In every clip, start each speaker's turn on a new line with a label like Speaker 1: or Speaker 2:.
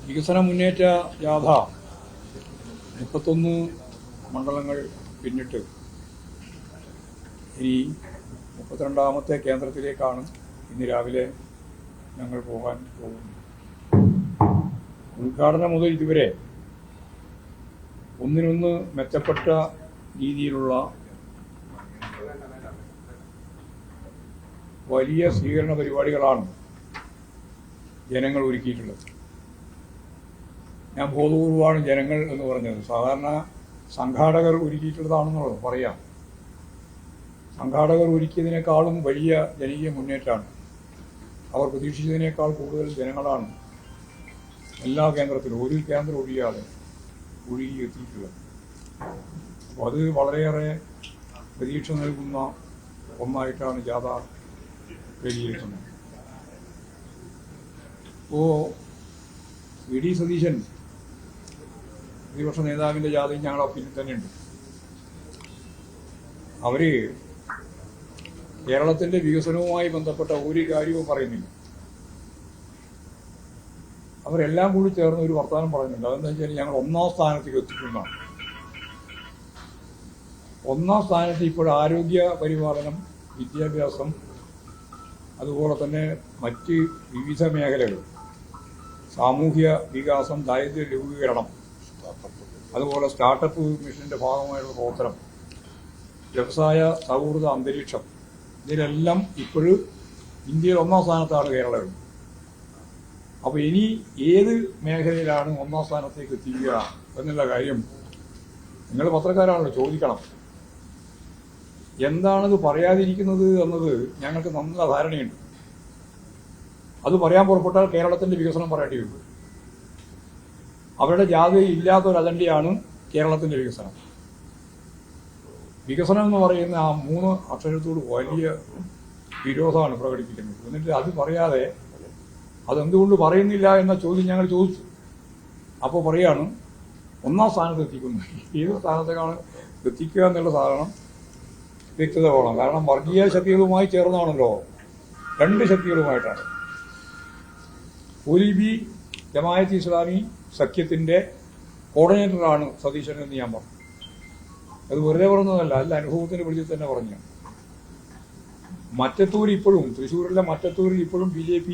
Speaker 1: വികസന മുന്നേറ്റ ജാഥ 31 മണ്ഡലങ്ങൾ പിന്നിട്ട് ഇനി 32ാമത്തെ കേന്ദ്രത്തിലേക്കാണ് ഇന്ന് രാവിലെ ഞങ്ങൾ പോകാൻ പോകുന്നത്. ഉദ്ഘാടനം മുതൽ ഇതുവരെ ഒന്നിനൊന്ന് മെച്ചപ്പെട്ട രീതിയിലുള്ള വലിയ സ്വീകരണ പരിപാടികളാണ് ജനങ്ങൾ ഒരുക്കിയിട്ടുള്ളത്. ഞാൻ ബോധപൂർവമാണ് ജനങ്ങൾ എന്ന് പറഞ്ഞത്. സാധാരണ സംഘാടകർ ഒരുക്കിയിട്ടുള്ളതാണെന്നുള്ളത് പറയാം. സംഘാടകർ ഒരുക്കിയതിനേക്കാളും വലിയ ജനകീയ മുന്നേറ്റമാണ്. അവർ പ്രതീക്ഷിച്ചതിനേക്കാൾ കൂടുതൽ ജനങ്ങളാണ് എല്ലാ കേന്ദ്രത്തിലും ഒരു കേന്ദ്രം ഒഴിയാതെ ഒഴുകി എത്തിയിട്ടുള്ളത്. അപ്പോൾ അത് വളരെയേറെ പ്രതീക്ഷ നൽകുന്ന ഒന്നായിട്ടാണ് ജാഥ വിലയിരുത്തുന്നത്. ഇപ്പോൾ വി.ഡി. സതീശൻ പ്രതിപക്ഷ നേതാവിൻ്റെ ജാഥയും ഞങ്ങളുടെ പിന്നിൽ തന്നെയുണ്ട്. അവർ കേരളത്തിൻ്റെ വികസനവുമായി ബന്ധപ്പെട്ട ഒരു കാര്യവും പറയുന്നില്ല. അവരെല്ലാം കൂടി ചേർന്ന് ഒരു വർത്തമാനം പറയുന്നുണ്ട്. അതെന്താ വെച്ചാൽ ഞങ്ങൾ 1ാം സ്ഥാനത്തേക്ക് എത്തിക്കുന്നതാണ്. 1ാം സ്ഥാനത്ത് ഇപ്പോൾ ആരോഗ്യ പരിപാലനം, വിദ്യാഭ്യാസം, അതുപോലെ തന്നെ മറ്റ് വിവിധ മേഖലകൾ, സാമൂഹ്യ വികാസം, ദാരിദ്ര്യ ലഘൂകരണം, അതുപോലെ സ്റ്റാർട്ടപ്പ് മിഷന്റെ ഭാഗമായുള്ള പ്രവർത്തനം, വ്യവസായ സൗഹൃദ അന്തരീക്ഷം, ഇതിലെല്ലാം ഇപ്പോഴും ഇന്ത്യയിൽ 1ാം സ്ഥാനത്താണ് കേരളം. അപ്പോൾ ഇനി ഏത് മേഖലയിലാണ് 1ാം സ്ഥാനത്തേക്ക് എത്തിക്കുക എന്നുള്ള കാര്യം നിങ്ങൾ പത്രക്കാരാണല്ലോ ചോദിക്കണം. എന്താണത് പറയാതിരിക്കുന്നത് എന്നത് ഞങ്ങൾക്ക് നല്ല ധാരണയുണ്ട്. അത് പറയാൻ പുറപ്പെട്ടാൽ കേരളത്തിൻ്റെ വികസനം പറയേണ്ടി വരും. അവരുടെ ജാഥയിൽ ഇല്ലാത്തൊരു അജണ്ടയാണ് കേരളത്തിൻ്റെ വികസനം. വികസനം എന്ന് പറയുന്ന ആ 3 അക്ഷരത്തോട് വലിയ വിരോധമാണ് പ്രകടിപ്പിക്കുന്നത്. എന്നിട്ട് അത് പറയാതെ അതെന്തുകൊണ്ട് പറയുന്നില്ല എന്ന ചോദ്യം ഞങ്ങൾ ചോദിച്ചു. അപ്പോൾ പറയാണ് 1ാം സ്ഥാനത്ത് എത്തിക്കുന്നു. ഏത് സ്ഥാനത്തേക്കാണ് എത്തിക്കുക എന്നുള്ള സാധനം വ്യക്തത വേണം. കാരണം വർഗീയ ശക്തികളുമായി ചേർന്നാണല്ലോ, 2 ശക്തികളുമായിട്ടാണ്. OLB ജമാഅത്ത് ഇസ്ലാമി സഖ്യത്തിൻ്റെ കോർഡിനേറ്ററാണ് സതീശൻ എന്ന് ഞാൻ പറഞ്ഞു. അത് വെറുതെ പറഞ്ഞതല്ല, അല്ല അനുഭവത്തിൻ്റെ വെളിയിൽ തന്നെ പറഞ്ഞു. മറ്റത്തൂർ ഇപ്പോഴും, തൃശ്ശൂരിലെ മറ്റത്തൂരിൽ ഇപ്പോഴും BJP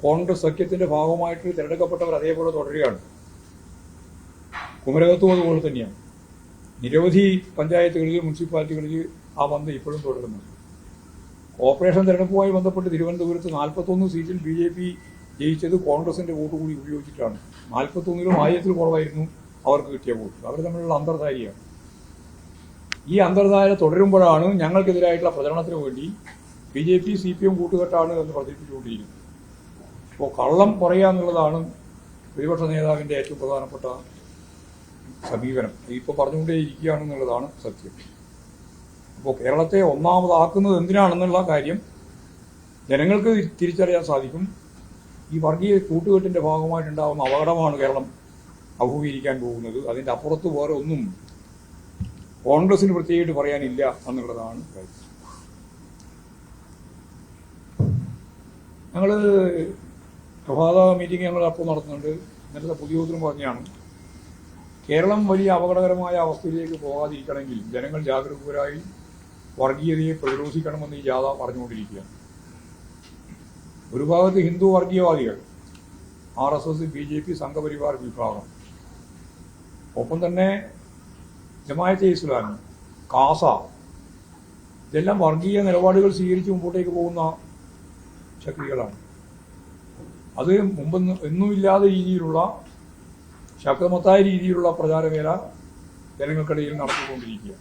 Speaker 1: കോൺഗ്രസ് സഖ്യത്തിന്റെ ഭാഗമായിട്ട് തിരഞ്ഞെടുക്കപ്പെട്ടവർ അതേപോലെ തുടരുകയാണ്. കുമരകത്തും അതുപോലെ തന്നെയാണ്. നിരവധി പഞ്ചായത്തുകളിൽ, മുനിസിപ്പാലിറ്റികളിൽ ആ ബന്ധം ഇപ്പോഴും തുടരുന്നു. ഓപ്പറേഷൻ തെരഞ്ഞെടുപ്പുമായി ബന്ധപ്പെട്ട് തിരുവനന്തപുരത്ത് 41 സീറ്റിൽ BJP ജയിച്ചത് കോൺഗ്രസിന്റെ വോട്ട് കൂടി ഉപയോഗിച്ചിട്ടാണ്. 41ലും 1000 കുറവായിരുന്നു അവർക്ക് കിട്ടിയ വോട്ട്. അവർ തമ്മിലുള്ള അന്തർധാരയാണ്. ഈ അന്തർധാര തുടരുമ്പോഴാണ് ഞങ്ങൾക്കെതിരായിട്ടുള്ള പ്രചരണത്തിന് വേണ്ടി BJP CPM കൂട്ടുകെട്ടാണ് എന്ന് പ്രചരിപ്പിച്ചുകൊണ്ടിരിക്കുന്നത്. അപ്പോൾ കള്ളം പറയുക എന്നുള്ളതാണ് പ്രതിപക്ഷ നേതാവിൻ്റെ ഏറ്റവും പ്രധാനപ്പെട്ട സമീപനം. ഇപ്പോൾ പറഞ്ഞുകൊണ്ടേയിരിക്കുകയാണെന്നുള്ളതാണ് സത്യം. അപ്പോൾ കേരളത്തെ ഒന്നാമതാക്കുന്നത് എന്തിനാണെന്നുള്ള കാര്യം ജനങ്ങൾക്ക് തിരിച്ചറിയാൻ സാധിക്കും. ഈ വർഗീയ കൂട്ടുകെട്ടിൻ്റെ ഭാഗമായിട്ടുണ്ടാകുന്ന അപകടമാണ് കേരളം അഭിമുഖീകരിക്കാൻ പോകുന്നത്. അതിൻ്റെ അപ്പുറത്ത് വേറെ ഒന്നും കോൺഗ്രസിന് പ്രത്യേകിച്ച് പറയാനില്ല എന്നുള്ളതാണ് കാര്യം. ഞങ്ങൾ പ്രഭാത മീറ്റിംഗ് ഞങ്ങൾ അപ്പോൾ നടത്തുന്നുണ്ട്. ഇന്നലത്തെ പൊതുയോഗത്തിലും പറഞ്ഞാണ്, കേരളം വലിയ അപകടകരമായ അവസ്ഥയിലേക്ക് പോകാതിരിക്കണമെങ്കിൽ ജനങ്ങൾ ജാഗരൂകരായി വർഗീയതയെ പ്രതിരോധിക്കണമെന്ന് ഈ ജാഥ പറഞ്ഞുകൊണ്ടിരിക്കുകയാണ്. ഒരു ഭാഗത്ത് ഹിന്ദു വർഗീയവാദികൾ, RSS, BJP, സംഘപരിവാർ വിഭാഗം, ഒപ്പം തന്നെ ജമാഅത്തെ ഇസ്ലാമി, കാസ, ഇതെല്ലാം വർഗീയ നിലപാടുകൾ സ്വീകരിച്ച് മുമ്പോട്ടേക്ക് പോകുന്ന ശക്തികളാണ്. അത് എന്നുമില്ലാത്ത രീതിയിലുള്ള ശക്തമത്തായ രീതിയിലുള്ള പ്രചാരവേല ജനങ്ങൾക്കിടയിൽ നടത്തിക്കൊണ്ടിരിക്കുക.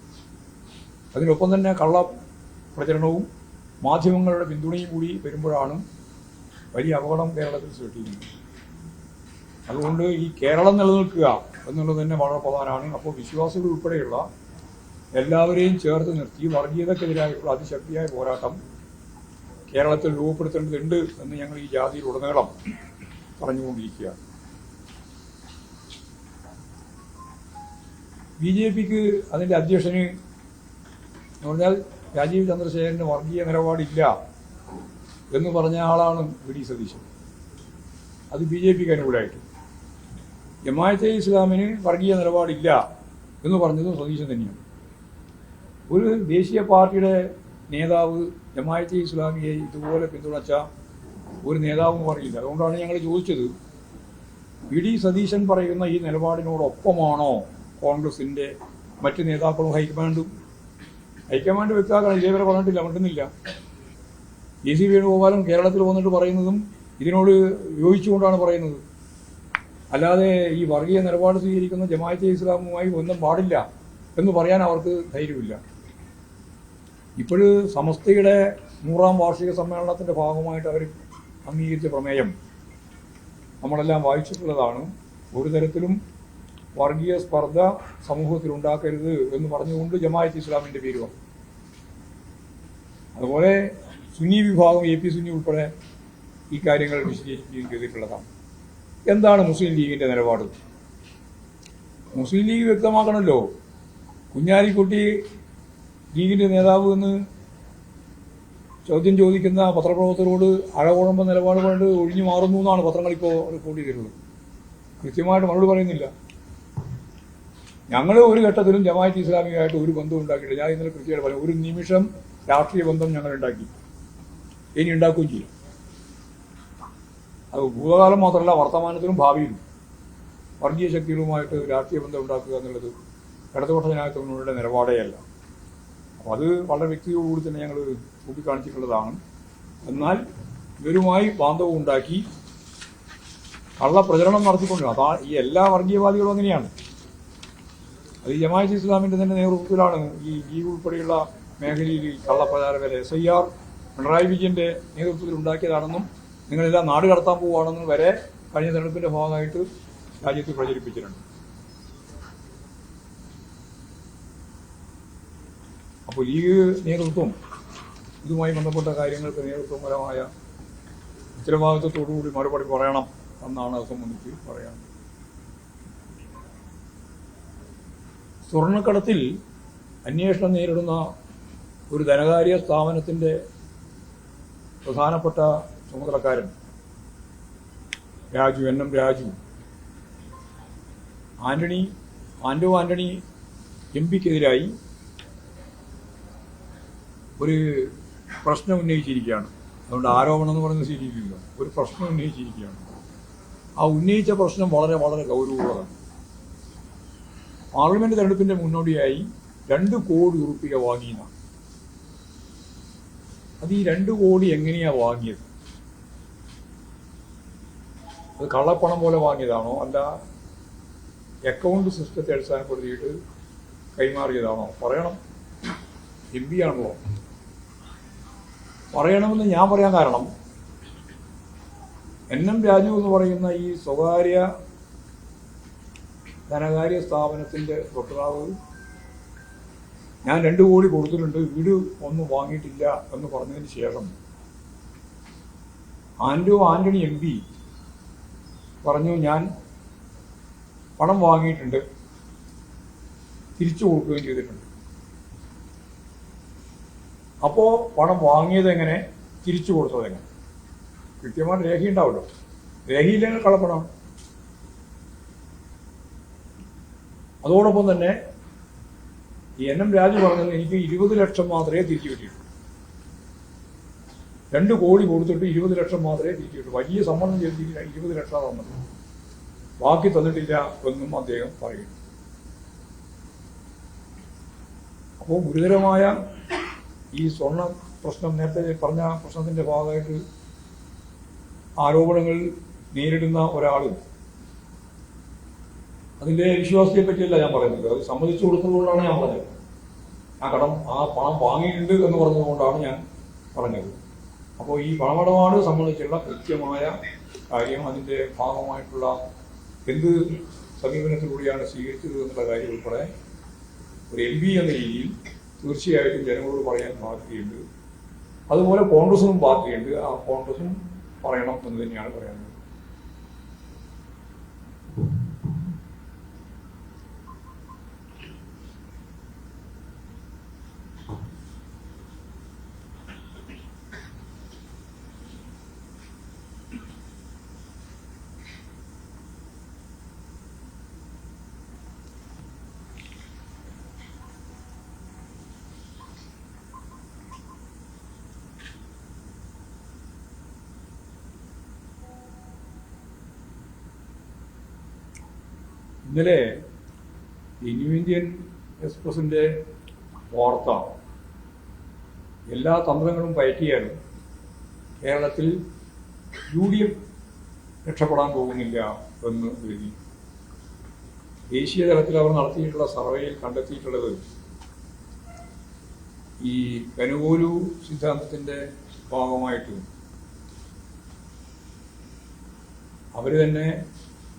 Speaker 1: അതിനൊപ്പം തന്നെ കള്ള പ്രചരണവും മാധ്യമങ്ങളുടെ പിന്തുണയും കൂടി വരുമ്പോഴാണ് വലിയ അപകടം കേരളത്തിൽ സൃഷ്ടിക്കുന്നത്. അതുകൊണ്ട് ഈ കേരളം നിലനിൽക്കുക എന്നുള്ളത് തന്നെ വളരെ പ്രധാനമാണ്. അപ്പോൾ വിശ്വാസികൾ ഉൾപ്പെടെയുള്ള എല്ലാവരെയും ചേർത്ത് നിർത്തി വർഗീയതക്കെതിരായിട്ടുള്ള അതിശക്തിയായ പോരാട്ടം കേരളത്തിൽ രൂപപ്പെടുത്തേണ്ടതുണ്ട് എന്ന് ഞങ്ങൾ ഈ ജാതിയിലുടനീളം പറഞ്ഞുകൊണ്ടിരിക്കുകയാണ്. BJPക്ക് അതിൻ്റെ അധ്യക്ഷന് എന്ന് പറഞ്ഞാൽ രാജീവ് ചന്ദ്രശേഖരന് വർഗീയ നിലപാടില്ല എന്ന് പറഞ്ഞ ആളാണ് വി.ഡി. സതീശൻ. അത് BJPക്ക് അനുകൂലമായിട്ട്. ജമാഅത്തെ ഇസ്ലാമിന് വർഗീയ നിലപാടില്ല എന്ന് പറഞ്ഞതും സതീശൻ തന്നെയാണ്. ഒരു ദേശീയ പാർട്ടിയുടെ നേതാവ് ജമാഅത്തെ ഇസ്ലാമിയെ ഇതുപോലെ പിന്തുണച്ച ഒരു നേതാവും പറയില്ല. അതുകൊണ്ടാണ് ഞങ്ങൾ ചോദിച്ചത്, വി ഡി സതീശൻ പറയുന്ന ഈ നിലപാടിനോടൊപ്പമാണോ കോൺഗ്രസിൻ്റെ മറ്റ് നേതാക്കളും ഹൈക്കമാൻഡും? ഹൈക്കമാൻഡ് വ്യക്താക്കൾ ഇതേവരെ പറഞ്ഞിട്ടില്ല, മിണ്ടുന്നില്ല. സി വേണുഗോപാലൻ കേരളത്തിൽ വന്നിട്ട് പറയുന്നതും ഇതിനോട് യോജിച്ചുകൊണ്ടാണ് പറയുന്നത്. അല്ലാതെ ഈ വർഗീയ നിലപാട് സ്വീകരിക്കുന്ന ജമാഅത്തെ ഇസ്ലാമുമായി ഒന്നും പാടില്ല എന്ന് പറയാൻ അവർക്ക് ധൈര്യമില്ല. ഇപ്പോൾ സമസ്തയുടെ 100ാം വാർഷിക സമ്മേളനത്തിൻ്റെ ഭാഗമായിട്ട് അവർ അംഗീകരിച്ച പ്രമേയം നമ്മളെല്ലാം വായിച്ചിട്ടുള്ളതാണ്. ഒരു തരത്തിലും വർഗീയ സ്പർദ്ധ സമൂഹത്തിൽ ഉണ്ടാക്കരുത് എന്ന് പറഞ്ഞുകൊണ്ട് ജമാഅത്തെ ഇസ്ലാമിൻ്റെ പേര് വന്നു. അതുപോലെ സുന്നി വിഭാഗം AP സുന്നി ഉൾപ്പെടെ ഈ കാര്യങ്ങൾ വിശദീകരിക്കുകയും ചെയ്തിട്ടുള്ളതാണ്. എന്താണ് മുസ്ലിം ലീഗിൻ്റെ നിലപാട്? മുസ്ലിം ലീഗ് വ്യക്തമാക്കണമല്ലോ. കുഞ്ഞാലിക്കുട്ടി ലീഗിൻ്റെ നേതാവ് എന്ന് ചോദ്യം ചോദിക്കുന്ന പത്രപ്രവർത്തകരോട് അഴകുഴമ്പ നിലപാട് കൊണ്ട് ഒഴിഞ്ഞു മാറുന്നു എന്നാണ് പത്രങ്ങളിപ്പോൾ റിപ്പോർട്ട് ചെയ്തിട്ടുള്ളത്. കൃത്യമായിട്ട് മറുപടി പറയുന്നില്ല. ഞങ്ങൾ ഒരു ഘട്ടത്തിലും ജമാഅത്തെ ഇസ്ലാമിയുമായിട്ട് ഒരു ബന്ധവും ഉണ്ടാക്കിയിട്ടില്ല. ഞാൻ ഇന്നലെ കൃത്യമായിട്ട് പറഞ്ഞു, ഒരു നിമിഷം രാഷ്ട്രീയ ബന്ധം ഞങ്ങൾ ഉണ്ടാക്കി, ഇനി ഉണ്ടാക്കുകയും ചെയ്യും. അത് ഭൂതകാലം മാത്രമല്ല, വർത്തമാനത്തിലും ഭാവിയിലും വർഗീയ ശക്തികളുമായിട്ട് രാഷ്ട്രീയ ബന്ധം ഉണ്ടാക്കുക എന്നുള്ളത് ഇടതുപക്ഷ ജനാധിപത്യങ്ങളുടെ നിലപാടേ അല്ല. അപ്പോൾ അത് വളരെ വ്യക്തിയോടുകൂടി തന്നെ ഞങ്ങൾ ചൂണ്ടിക്കാണിച്ചിട്ടുള്ളതാണ്. എന്നാൽ ഇവരുമായി ബാന്ധവം ഉണ്ടാക്കി കള്ളപ്രചരണം നടത്തിക്കൊണ്ടിരുന്നു. അതാ ഈ എല്ലാ വർഗീയവാദികളും അങ്ങനെയാണ്. അത് ജമാഅത്തെ ഇസ്ലാമിൻ്റെ തന്നെ നേതൃത്വത്തിലാണ് ഈ ലീഗ് ഉൾപ്പെടെയുള്ള മേഖലയിൽ കള്ളപ്രചാര വേല SIR പിണറായി വിജയൻ്റെ നേതൃത്വത്തിൽ ഉണ്ടാക്കിയതാണെന്നും നിങ്ങളെല്ലാം നാട് കടത്താൻ പോവുകയാണെന്നും വരെ കഴിഞ്ഞ തെരഞ്ഞെടുപ്പിൻ്റെ ഭാഗമായിട്ട് രാജ്യത്ത് പ്രചരിപ്പിച്ചിട്ടുണ്ട്. അപ്പോൾ ലീഗ് നേതൃത്വം ഇതുമായി ബന്ധപ്പെട്ട കാര്യങ്ങൾക്ക് നേതൃത്വപരമായ ഉത്തരവാദിത്വത്തോടുകൂടി മറുപടി പറയണം എന്നാണ് അത് സംബന്ധിച്ച് പറയാൻ. സ്വർണ്ണക്കടത്തിൽ അന്വേഷണം നേരിടുന്ന ഒരു ധനകാര്യ സ്ഥാപനത്തിൻ്റെ പ്രധാനപ്പെട്ട ചുമതലക്കാരൻ രാജു, NM രാജു, ആന്റണി MP-ക്കെതിരായി ഒരു പ്രശ്നം ഉന്നയിച്ചിരിക്കുകയാണ്. അതുകൊണ്ട് ആരോപണം എന്ന് പറയുന്നത് ശരിയില്ല, ഒരു പ്രശ്നം ഉന്നയിച്ചിരിക്കുകയാണ്. ആ ഉന്നയിച്ച പ്രശ്നം വളരെ വളരെ ഗൗരവമുള്ളതാണ്. പാർലമെന്റ് തെരഞ്ഞെടുപ്പിന്റെ മുന്നോടിയായി 2 കോടി രൂപ വാങ്ങിയതാണ്. അത് ഈ 2 കോടി എങ്ങനെയാ വാങ്ങിയത്? അത് കള്ളപ്പണം പോലെ വാങ്ങിയതാണോ, അല്ല അക്കൗണ്ട് സിസ്റ്റത്തെ അടിസ്ഥാനപ്പെടുത്തിയിട്ട് കൈമാറിയതാണോ? പറയണം. MP ആണല്ലോ, പറയണമെന്ന് ഞാൻ പറയാൻ കാരണം, NM രാജു എന്ന് പറയുന്ന ഈ സ്വകാര്യ ധനകാര്യ സ്ഥാപനത്തിൻ്റെ വക്താവ് ഞാൻ 2 കോടി കൊടുത്തിട്ടുണ്ട്, വീട് ഒന്നും വാങ്ങിയിട്ടില്ല എന്ന് പറഞ്ഞതിന് ശേഷം ആന്റണി MP പറഞ്ഞു ഞാൻ പണം വാങ്ങിയിട്ടുണ്ട്, തിരിച്ചു കൊടുക്കുകയും ചെയ്തിട്ടുണ്ട്. അപ്പോൾ പണം വാങ്ങിയതെങ്ങനെ, തിരിച്ചു കൊടുത്തതെങ്ങനെ? കൃത്യമായിട്ട് രേഖയുണ്ടാവുമല്ലോ. രേഖയില്ലെങ്കിൽ കള്ളപ്പണം. അതോടൊപ്പം തന്നെ ഈ NM രാജു പറഞ്ഞത് എനിക്ക് 20 ലക്ഷം മാത്രമേ തിരിച്ചു കിട്ടിയിട്ടുള്ളൂ. 2 കോടി കൊടുത്തിട്ട് 20 ലക്ഷം മാത്രമേ തിരിച്ചു കിട്ടൂ. വലിയ സമ്മർദ്ദം ചെയ്തിട്ട് 20 ലക്ഷം തന്നത്, ബാക്കി തന്നിട്ടില്ല എന്നും അദ്ദേഹം പറയുന്നു. അപ്പോൾ ഗുരുതരമായ ഈ സ്വർണ്ണ പ്രശ്നം, നേരത്തെ പറഞ്ഞ പ്രശ്നത്തിൻ്റെ ഭാഗമായിട്ട് ആരോപണങ്ങൾ നേരിടുന്ന ഒരാൾ, അതിൻ്റെ വിശ്വാസത്തെ പറ്റിയല്ല ഞാൻ പറയുന്നത്, അത് സമ്മതിച്ചു കൊടുത്തതുകൊണ്ടാണ് ഞാൻ പറഞ്ഞത്. ആ പണം വാങ്ങിയിട്ടുണ്ട് എന്ന് പറഞ്ഞതുകൊണ്ടാണ് ഞാൻ പറഞ്ഞത്. അപ്പോൾ ഈ പണമിടപാട് സംബന്ധിച്ചുള്ള കൃത്യമായ കാര്യം, അതിൻ്റെ ഭാഗമായിട്ടുള്ള എന്ത് സമീപനത്തിലൂടെയാണ് സ്വീകരിച്ചത് എന്നുള്ള കാര്യം ഉൾപ്പെടെ ഒരു MP എന്ന രീതിയിൽ തീർച്ചയായിട്ടും ജനങ്ങളോട് പറയാൻ ബാധ്യതയുണ്ട്. അതുപോലെ കോൺഗ്രസിനും ബാധ്യതയുണ്ട്. ആ കോൺഗ്രസും പറയണം എന്ന് തന്നെയാണ് പറയുന്നത്. ഇന്നലെ ന്യൂ ഇന്ത്യൻ എക്സ്പ്രസിൻ്റെ വാർത്ത എല്ലാ തന്ത്രങ്ങളും പയറ്റിയാണ് കേരളത്തിൽ UDF രക്ഷപ്പെടാൻ പോകുന്നില്ല എന്ന് എഴുതി. ദേശീയ തലത്തിൽ അവർ നടത്തിയിട്ടുള്ള സർവേയിൽ കണ്ടെത്തിയിട്ടുള്ളത് ഈ കനുകോലു സിദ്ധാന്തത്തിൻ്റെ ഭാഗമായിട്ട് അവർ തന്നെ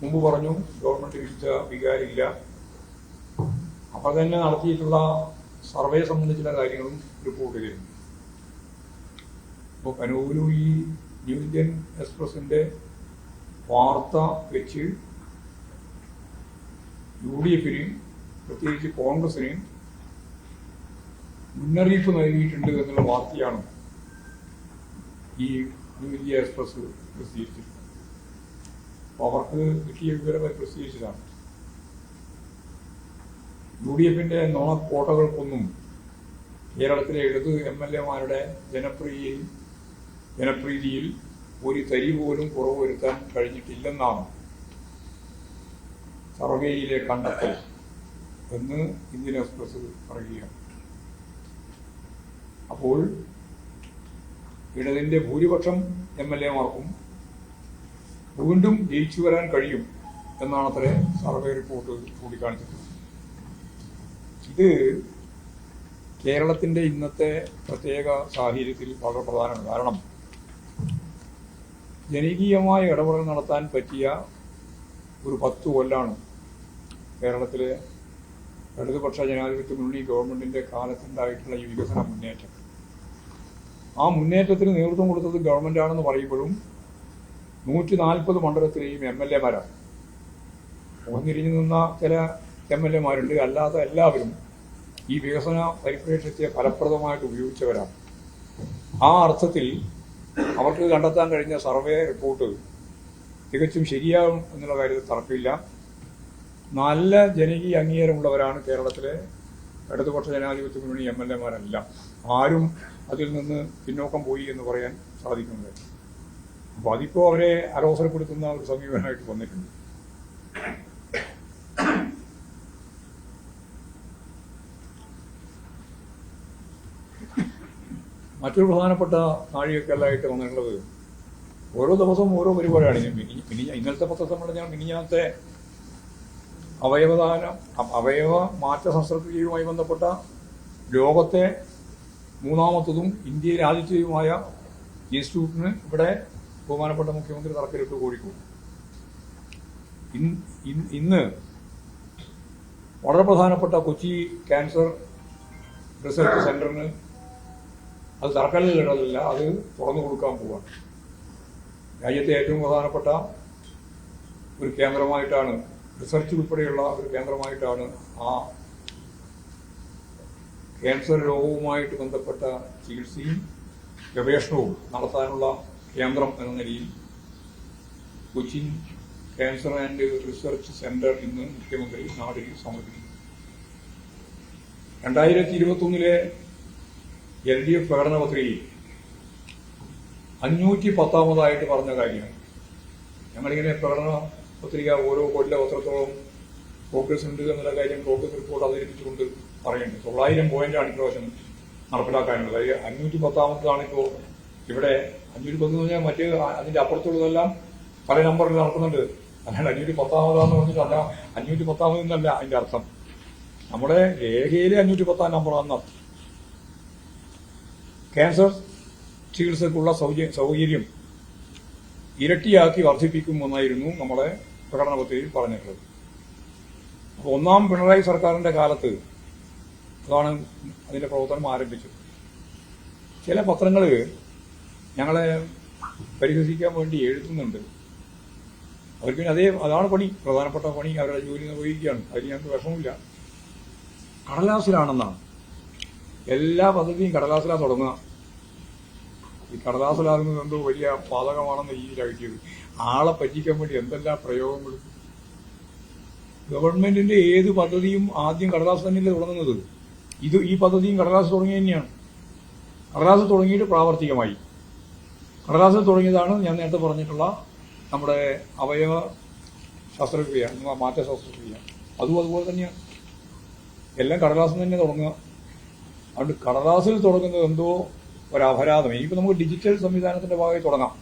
Speaker 1: മുമ്പ് പറഞ്ഞു ഗവൺമെൻറ് വിരുദ്ധ വികാരമില്ല. അവർ തന്നെ നടത്തിയിട്ടുള്ള സർവേ സംബന്ധിച്ചുള്ള കാര്യങ്ങളും റിപ്പോർട്ട് ചെയ്യുന്നു. അപ്പോൾ കനൂരു ഈ ന്യൂ ഇന്ത്യൻ എക്സ്പ്രസിൻ്റെ വാർത്ത വെച്ച് UDFന് പ്രത്യേകിച്ച് കോൺഗ്രസിന് മുന്നറിയിപ്പ് നൽകിയിട്ടുണ്ട് എന്നുള്ള വാർത്തയാണ് ഈ ന്യൂ ഇന്ത്യ എക്സ്പ്രസ് പ്രസിദ്ധീകരിച്ചിട്ടുള്ളത്. അപ്പോൾ അവർക്ക് കിട്ടിയ വിവരം പ്രസിദ്ധീകരിച്ചതാണ്. UDFന്റെ നുണക്കോട്ടകൾക്കൊന്നും കേരളത്തിലെ ഇടത് MLAമാരുടെ ജനപ്രീതിയിൽ ഒരു തരി പോലും കുറവ് വരുത്താൻ കഴിഞ്ഞിട്ടില്ലെന്നാണ് സർവേയിലെ കണ്ടെത്തൽ എന്ന് ഇന്ത്യൻ എക്സ്പ്രസ് പറയുകയാണ്. അപ്പോൾ ഇടതിൻ്റെ ഭൂരിപക്ഷം MLAമാർക്കും വീണ്ടും ജയിച്ചു വരാൻ കഴിയും എന്നാണത്രേ സർവേ റിപ്പോർട്ട് ചൂണ്ടിക്കാണിച്ചിട്ടുള്ളത്. ഇത് കേരളത്തിൻ്റെ ഇന്നത്തെ പ്രത്യേക സാഹചര്യത്തിൽ വളരെ പ്രധാനമാണ്. കാരണം ജനകീയമായ ഇടപെടൽ നടത്താൻ പറ്റിയ ഒരു 10 കൊല്ലാണ് കേരളത്തിലെ ഇടതുപക്ഷ ജനാധിപത്യ മുന്നണി ഗവൺമെൻറ്റിൻ്റെ കാലത്തുണ്ടായിട്ടുള്ള ഈ വികസന മുന്നേറ്റം. ആ മുന്നേറ്റത്തിന് നേതൃത്വം കൊടുത്തത് ഗവൺമെൻറ്റാണെന്ന് പറയുമ്പോഴും 140 മണ്ഡലത്തിലെയും MLAമാരാണ്. ഒന്നിരിഞ്ഞു നിന്ന ചില MLAമാരുണ്ട്, അല്ലാത്ത എല്ലാവരും ഈ വികസന പരിപ്രേക്ഷ്യത്തെ ഫലപ്രദമായിട്ട് ഉപയോഗിച്ചവരാണ്. ആ അർത്ഥത്തിൽ അവർക്ക് കണ്ടെത്താൻ കഴിഞ്ഞ സർവേ റിപ്പോർട്ട് തികച്ചും ശരിയാകും എന്നുള്ള കാര്യത്തിൽ തർക്കമില്ല. നല്ല ജനകീയ അംഗീകാരമുള്ളവരാണ് കേരളത്തിലെ ഇടതുപക്ഷ ജനാധിപത്യ മുന്നണി MLAമാരെല്ലാം. ആരും അതിൽ നിന്ന് പിന്നോക്കം പോയി എന്ന് പറയാൻ സാധിക്കുന്നില്ല. അപ്പോൾ അതിപ്പോൾ അവരെ അലോസരപ്പെടുത്തുന്ന ഒരു സമീപനമായിട്ട് വന്നിട്ടുണ്ട്. മറ്റൊരു പ്രധാനപ്പെട്ട നാഴികക്കല്ലായിട്ട് വന്നിട്ടുള്ളത് ഓരോ ദിവസവും ഓരോ പരിപാടിയാണ്. ഇന്നലത്തെ പത്രസമ്മേളനം മിനിഞ്ഞാത്തെ അവയവ മാറ്റ ശസ്ത്രക്രിയയുമായി ബന്ധപ്പെട്ട ലോകത്തെ 3ാമത്തതും ഇന്ത്യയിലെ ആദ്യത്തേതുമായ ഇൻസ്റ്റിറ്റ്യൂട്ടിന് ഇവിടെ ബഹുമാനപ്പെട്ട മുഖ്യമന്ത്രി തറക്കല്ലിട്ടു കോഴിക്കോട്. ഇന്ന് വളരെ പ്രധാനപ്പെട്ട കൊച്ചി ക്യാൻസർ റിസർച്ച് സെന്ററിന് അത് തറക്കല്ലിടലല്ല, അത് തുറന്നു കൊടുക്കാൻ പോവുകയാണ്. രാജ്യത്തെ ഏറ്റവും പ്രധാനപ്പെട്ട ഒരു കേന്ദ്രമായിട്ടാണ്, റിസർച്ച് ഉൾപ്പെടെയുള്ള ഒരു കേന്ദ്രമായിട്ടാണ് ആ ക്യാൻസർ രോഗവുമായിട്ട് ബന്ധപ്പെട്ട ചികിത്സയും ഗവേഷണവും നടത്താനുള്ള കേന്ദ്രം എന്ന നിലയിൽ Cochin cancer and research centre ഇന്ന് മുഖ്യമന്ത്രി നാടിൽ സമർപ്പിക്കുന്നു. 2021 LDF പ്രകടന പത്രികയിൽ 510ാമതായിട്ട് പറഞ്ഞ കാര്യമാണ്. ഞങ്ങളിങ്ങനെ പ്രകടന പത്രിക ഓരോ കൊല്ലം എത്രത്തോളം പ്രോഗ്രസ് ഉണ്ട് എന്നുള്ള കാര്യം പ്രോഗ്രസ് റിപ്പോർട്ട് അവതരിപ്പിച്ചുകൊണ്ട് പറയുന്നുണ്ട്. 900 പോയിന്റാണ് ഇപ്രാവശ്യം നടപ്പിലാക്കാനുള്ളത്. 510ാമതാണ് ഇപ്പോൾ ഇവിടെ. 510 എന്ന് പറഞ്ഞാൽ മറ്റ് അതിന്റെ അപ്പുറത്തുള്ളതെല്ലാം പല നമ്പറിൽ നടക്കുന്നുണ്ട്. അല്ലാണ്ട് 510ാമതാന്ന് പറഞ്ഞിട്ടല്ല, 510ാമതെന്നല്ല അതിന്റെ അർത്ഥം. നമ്മുടെ രേഖയിലെ 510ാം നമ്പറാണെന്ന് അർത്ഥം. ക്യാൻസർ ചികിത്സക്കുള്ള സൗകര്യം ഇരട്ടിയാക്കി വർദ്ധിപ്പിക്കുമെന്നായിരുന്നു നമ്മളെ പ്രകടന പത്രികയിൽ പറഞ്ഞിട്ടുള്ളത്. അപ്പോൾ 1ാം പിണറായി സർക്കാരിന്റെ കാലത്ത് അതാണ് അതിന്റെ പ്രവർത്തനം ആരംഭിച്ചത്. ചില പത്രങ്ങൾ ഞങ്ങളെ പരിഹസിക്കാൻ വേണ്ടി എഴുതുന്നുണ്ട്. അവർക്ക് അതാണ് പണി, പ്രധാനപ്പെട്ട പണി. അവരുടെ ജോലി നിർവഹിക്കുകയാണ്. അതിന് ഞങ്ങൾക്ക് വിഷമമില്ല. കടലാസിലാണെന്നാണ് എല്ലാ പദ്ധതിയും കടലാസിലാണ് തുടങ്ങുക. ഈ കടലാസിലാകുന്നത് എന്തോ വലിയ പാതകമാണെന്ന് രീതിയിലാക്കിയത്. ആളെ പറ്റിക്കാൻ വേണ്ടി എന്തെല്ലാം പ്രയോഗങ്ങൾ. ഗവൺമെന്റിന്റെ ഏത് പദ്ധതിയും ആദ്യം കടലാസ് തന്നെയല്ലേ തുടങ്ങുന്നത്. ഈ പദ്ധതിയും കടലാസ് തുടങ്ങിയ തന്നെയാണ്. കടലാസ് തുടങ്ങിയിട്ട് പ്രാവർത്തികമായി. കടലാസ് തുടങ്ങിയതാണ് ഞാൻ നേരത്തെ പറഞ്ഞിട്ടുള്ള നമ്മുടെ അവയവ ശസ്ത്രക്രിയ, മാറ്റ ശസ്ത്രക്രിയ, അതുപോലെ തന്നെയാണ്. എല്ലാം കടലാസിൽ തന്നെ തുടങ്ങുക. അതുകൊണ്ട് കടലാസിൽ തുടങ്ങുന്നത് എന്തോ ഒരപരാധം. ഇനിയിപ്പോൾ നമുക്ക് ഡിജിറ്റൽ സംവിധാനത്തിന്റെ ഭാഗമായി തുടങ്ങാം.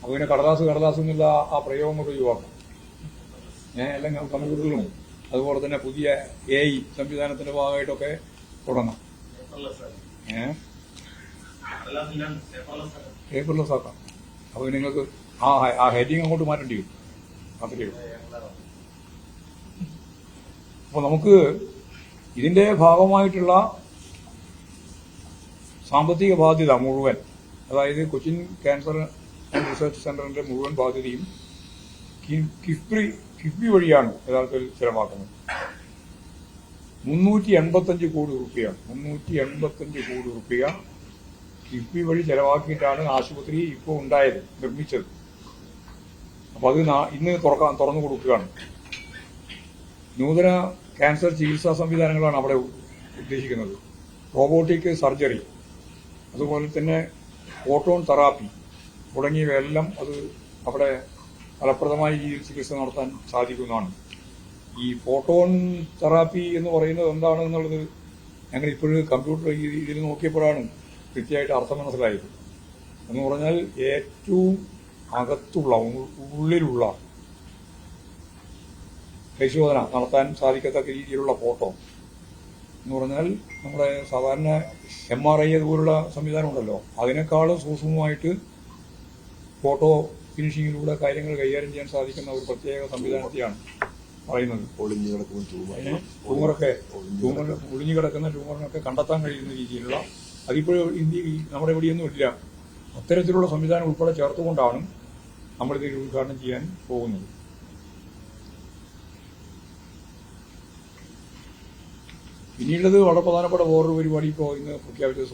Speaker 1: അപ്പോൾ പിന്നെ കടലാസ് എന്നുള്ള ആ പ്രയോഗം കൊണ്ട് ഒഴിവാക്കാം. എല്ലാം കമ്പ്യൂട്ടറിലും അതുപോലെ തന്നെ പുതിയ AI സംവിധാനത്തിന്റെ ഭാഗമായിട്ടൊക്കെ തുടങ്ങാം. പേപ്പർലെസ് ആക്കാം. അപ്പോൾ നിങ്ങൾക്ക് ആ ഹെഡിങ് അങ്ങോട്ട് മാറ്റേണ്ടി വരും. അത്രയേ ഉള്ളൂ. അപ്പോൾ നമുക്ക് ഇതിന്റെ ഭാഗമായിട്ടുള്ള സാമ്പത്തിക ബാധ്യത മുഴുവൻ, അതായത് കൊച്ചിൻ ക്യാൻസർ ആൻഡ് റിസർച്ച് സെന്ററിന്റെ മുഴുവൻ ബാധ്യതയും കിഫ്ബി വഴിയാണ് യഥാർത്ഥത്തിൽ ചിലവാക്കുന്നത്. 385 കോടി രൂപയാണ്. 385 കോടി രൂപ കിഫ്ബി വഴി ചെലവാക്കിയിട്ടാണ് ആശുപത്രി ഇപ്പോൾ ഉണ്ടായത്, നിർമ്മിച്ചത്. അപ്പൊ അത് ഇന്ന് തുറന്നു കൊടുക്കുകയാണ്. നൂതന ക്യാൻസർ ചികിത്സാ സംവിധാനങ്ങളാണ് അവിടെ ഉദ്ദേശിക്കുന്നത്. റോബോട്ടിക് സർജറി, അതുപോലെ തന്നെ ഫോട്ടോൺ തെറാപ്പി തുടങ്ങിയവയെല്ലാം അത് അവിടെ ഫലപ്രദമായ രീതിയിൽ ചികിത്സ നടത്താൻ സാധിക്കുന്നതാണ്. ഈ ഫോട്ടോൺ തെറാപ്പി എന്ന് പറയുന്നത് എന്താണ് എന്നുള്ളത് ഞങ്ങൾ ഇപ്പോഴും കമ്പ്യൂട്ടർ ഇതിൽ നോക്കിയപ്പോഴാണ് കൃത്യമായിട്ട് അർത്ഥം മനസ്സിലായത്. എന്ന് പറഞ്ഞാൽ ഏറ്റവും അകത്തുള്ള ഉള്ളിലുള്ള പരിശോധന നടത്താൻ സാധിക്കത്തക്ക രീതിയിലുള്ള ഫോട്ടോ എന്ന് പറഞ്ഞാൽ നമ്മുടെ സാധാരണ MRI അതുപോലുള്ള സംവിധാനം ഉണ്ടല്ലോ, അതിനേക്കാളും സൂക്ഷ്മമായിട്ട് ഫോട്ടോ ഫിനിഷിങ്ങിലൂടെ കാര്യങ്ങൾ കൈകാര്യം ചെയ്യാൻ സാധിക്കുന്ന ഒരു പ്രത്യേക സംവിധാനത്തെയാണ് പറയുന്നത്. ഒളിഞ്ഞു കിടക്കുന്ന ട്യൂമറിനൊക്കെ കണ്ടെത്താൻ കഴിയുന്ന രീതിയിലുള്ള, അതിപ്പോഴും നമ്മുടെ എവിടെയൊന്നും ഇല്ല. അത്തരത്തിലുള്ള സംവിധാനം ഉൾപ്പെടെ ചേർത്തുകൊണ്ടാണ് നമ്മളിത് ഉദ്ഘാടനം ചെയ്യാൻ പോകുന്നത്. പിന്നീടത് വളരെ പ്രധാനപ്പെട്ട വേറൊരു പരിപാടി ഇപ്പോൾ ഇന്ന് പ്രഖ്യാപിച്ചത്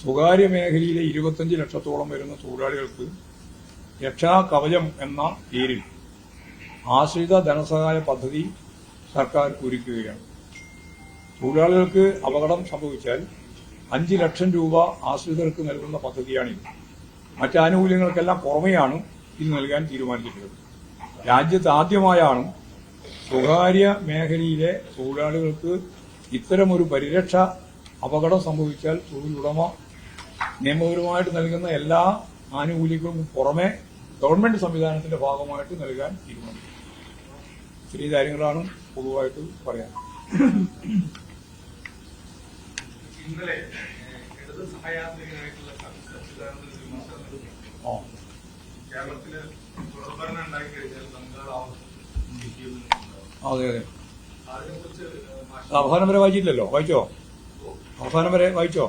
Speaker 1: സ്വകാര്യ മേഖലയിലെ 25 ലക്ഷത്തോളം വരുന്ന തൊഴിലാളികൾക്ക് രക്ഷാ കവചം എന്ന പേരിൽ ആശ്രിത ധനസഹായ പദ്ധതി സർക്കാർ ഒരുക്കുകയാണ്. തൊഴിലാളികൾക്ക് അപകടം സംഭവിച്ചാൽ 5 ലക്ഷം രൂപ ആശ്രിതർക്ക് നൽകുന്ന പദ്ധതിയാണിത്. മറ്റ് ആനുകൂല്യങ്ങൾക്കെല്ലാം പുറമെയാണ് ഇത് നൽകാൻ തീരുമാനിച്ചിട്ടുള്ളത്. രാജ്യത്ത് ആദ്യമായാണ് സ്വകാര്യ മേഖലയിലെ തൊഴിലാളികൾക്ക് ഇത്തരമൊരു പരിരക്ഷ അപകടം സംഭവിച്ചാൽ തൊഴിലുടമ നിയമപരമായിട്ട് നൽകുന്ന എല്ലാ ആനുകൂല്യങ്ങൾക്കും പുറമെ ഗവൺമെന്റ് സംവിധാനത്തിന്റെ ഭാഗമായിട്ട് നൽകാൻ തീരുമാനിച്ചു. ഇത്രയും കാര്യങ്ങളാണ് പൊതുവായിട്ട് പറയാൻ.
Speaker 2: ഇന്നലെ ഇടത് സഹയാത്രികനായിട്ടുള്ള കേരളത്തില് തുടർഭരണം ഉണ്ടായി കഴിഞ്ഞാൽ
Speaker 1: അതെ അതെ. അവസാനം വരെ വായിച്ചില്ലല്ലോ. വായിച്ചോ? അവസാനം വരെ വായിച്ചോ?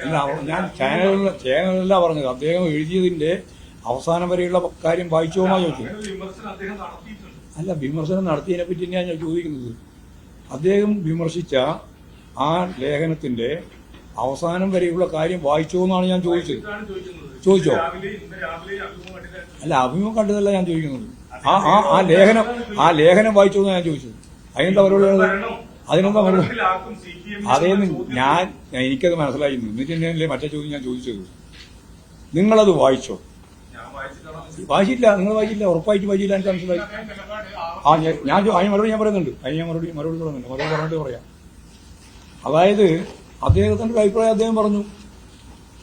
Speaker 1: ഇല്ല, ഞാൻ ചാനലല്ല പറഞ്ഞത്. അദ്ദേഹം എഴുതിയതിന്റെ അവസാനം വരെയുള്ള കാര്യം വായിച്ചോ എന്നാ ചോദിച്ചു. അല്ല, വിമർശനം നടത്തിയതിനെ പറ്റി തന്നെയാണ് ഞാൻ ചോദിക്കുന്നത്. അദ്ദേഹം വിമർശിച്ച ആ ലേഖനത്തിന്റെ അവസാനം വരെയുള്ള കാര്യം വായിച്ചോ എന്നാണ് ഞാൻ ചോദിച്ചത്. ചോദിച്ചോ? അല്ല, അഭിമുഖം കണ്ടതല്ല ഞാൻ ചോദിക്കുന്നത്. ആ ലേഖനം വായിച്ചോ എന്നാണ് ഞാൻ ചോദിച്ചത്. അതിനെന്താ പറയുള്ളത്? അതിനെന്താ പറയുന്നത്? അതേന്ന് എനിക്കത് മനസ്സിലായി. എന്നിട്ട് തന്നെയല്ലേ മറ്റേ ചോദ്യം ഞാൻ ചോദിച്ചത്. നിങ്ങളത് വായിച്ചോ? വായിച്ചില്ല. നിങ്ങൾ വായിച്ചില്ല, ഉറപ്പായിട്ട് വായിച്ചില്ല. എനിക്ക് മനസ്സിലായി. അതിന് മറുപടി ഞാൻ പറയുന്നുണ്ട്. മറുപടി പറഞ്ഞിട്ട് പറയാം. അതായത് അദ്ദേഹത്തിന്റെ ഒരു അഭിപ്രായം അദ്ദേഹം പറഞ്ഞു.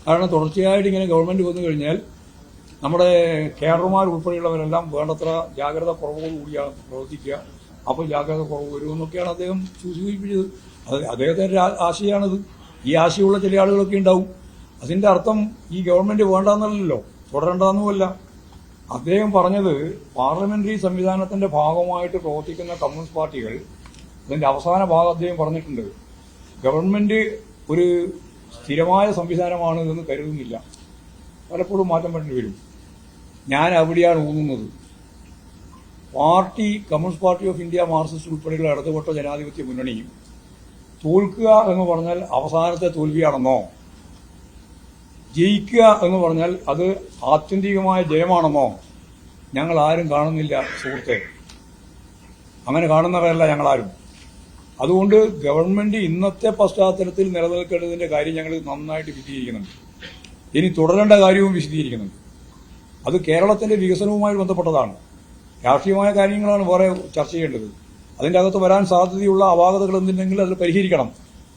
Speaker 1: കാരണം തുടർച്ചയായിട്ട് ഇങ്ങനെ ഗവൺമെന്റ് വന്നു കഴിഞ്ഞാൽ നമ്മുടെ കേഡർമാർ ഉൾപ്പെടെയുള്ളവരെല്ലാം വേണ്ടത്ര ജാഗ്രത കുറവോടുകൂടിയാണ് പ്രവർത്തിക്കുക. അപ്പോൾ ജാഗ്രത കുറവ് വരുമെന്നൊക്കെയാണ് അദ്ദേഹം സൂചിപ്പിച്ചത്. അദ്ദേഹത്തിന്റെ ആശയമാണത്. ഈ ആശയമുള്ള ചില ആളുകളൊക്കെ ഉണ്ടാവും. അതിന്റെ അർത്ഥം ഈ ഗവൺമെന്റ് വേണ്ടെന്നല്ലോ, തുടരണ്ടെന്നുമല്ല. അദ്ദേഹം പറഞ്ഞത് പാർലമെന്ററി സംവിധാനത്തിന്റെ ഭാഗമായിട്ട് പ്രവർത്തിക്കുന്ന കമ്മ്യൂണിസ്റ്റ് പാർട്ടികൾ, അതിന്റെ അവസാന ഭാഗം അദ്ദേഹം പറഞ്ഞിട്ടുണ്ട്, ഗവൺമെന്റ് ഒരു സ്ഥിരമായ സംവിധാനമാണ് എന്ന് കരുതുന്നില്ല, പലപ്പോഴും മാറ്റം വേണ്ടി വരും. ഞാൻ അവിടെയാണ് ഊന്നുന്നത്. Party communist party of India, Marxist ഉൾപ്പെടെയുള്ള ഇടതുപക്ഷ ജനാധിപത്യ മുന്നണിയും തോൽക്കുക എന്ന് പറഞ്ഞാൽ അവസാനത്തെ തോൽവിയാണെന്നോ, ജയിക്കുക എന്ന് പറഞ്ഞാൽ അത് ആത്യന്തികമായ ജയമാണെന്നോ ഞങ്ങൾ ആരും കാണുന്നില്ല സുഹൃത്തെ. അങ്ങനെ കാണുന്നവരല്ല ഞങ്ങളാരും. അതുകൊണ്ട് ഗവൺമെന്റ് ഇന്നത്തെ പശ്ചാത്തലത്തിൽ നിലനിൽക്കേണ്ടതിന്റെ കാര്യം ഞങ്ങൾ നന്നായിട്ട് വിശദീകരിക്കുന്നുണ്ട്. ഇനി തുടരേണ്ട കാര്യവും വിശദീകരിക്കുന്നുണ്ട്. അത് കേരളത്തിന്റെ വികസനവുമായി ബന്ധപ്പെട്ടതാണ്. രാഷ്ട്രീയമായ കാര്യങ്ങളാണ് വേറെ ചർച്ച ചെയ്യേണ്ടത്. അതിന്റെ അകത്ത് വരാൻ സാധ്യതയുള്ള അപാകതകൾ എന്തുണ്ടെങ്കിൽ അത് പരിഹരിക്കണം.